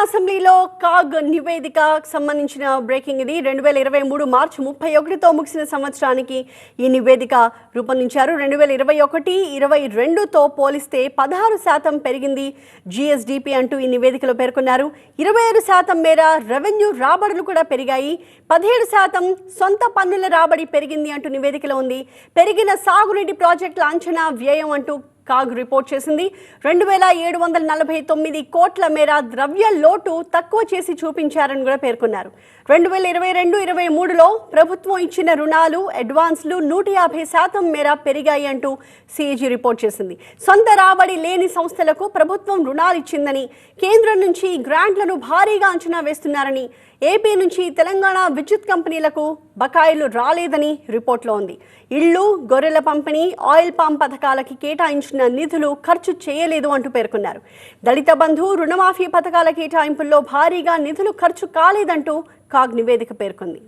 అసెంబ్లీలో కాగ్ నివేదిక సంబంధించిన బ్రేకింగ్ ఇది 2023 మార్చి 31తో ముగిసిన సంవత్సరానికి ఈ నివేదిక రూపొందించారు. 2021-22తో పోలిస్తే 16% పెరిగింది జీఎస్డీపీ అంటూ ఈ నివేదికలో పేర్కొన్నారు. 27% మేర రెవెన్యూ రాబడులు కూడా పెరిగాయి. 17% సొంత పన్నుల రాబడి పెరిగింది అంటూ నివేదికలో ఉంది. పెరిగిన సాగునీటి ప్రాజెక్టుల అంచనా వ్యయం అంటూ కాగ్ రిపోర్ట్ చేసింది. 2749 కోట్ల మేర ద్రవ్య లోటు తక్కువ చేసి చూపించారని కూడా పేర్కొన్నారు. 2022-23లో ప్రభుత్వం ఇచ్చిన రుణాలు అడ్వాన్స్లు 150% మేర పెరిగాయి అంటూ సిఏజీ రిపోర్ట్ చేసింది. సొంత రాబడి లేని సంస్థలకు ప్రభుత్వం రుణాలు ఇచ్చిందని, కేంద్రం నుంచి గ్రాంట్లను భారీగా అంచనా వేస్తున్నారని, ఏపీ నుంచి తెలంగాణ విద్యుత్ కంపెనీలకు బకాయిలు రాలేదని రిపోర్ట్లో ఉంది. ఇళ్లు, గొర్రెల పంపిణీ, ఆయిల్ పామ్ పథకాలకి కేటాయించిన నిధులు ఖర్చు చేయలేదు అంటూ పేర్కొన్నారు. దళిత బంధు, రుణమాఫీ పథకాల కేటాయింపుల్లో భారీగా నిధులు ఖర్చు కాలేదంటూ కాగ్ నివేదిక పేర్కొంది.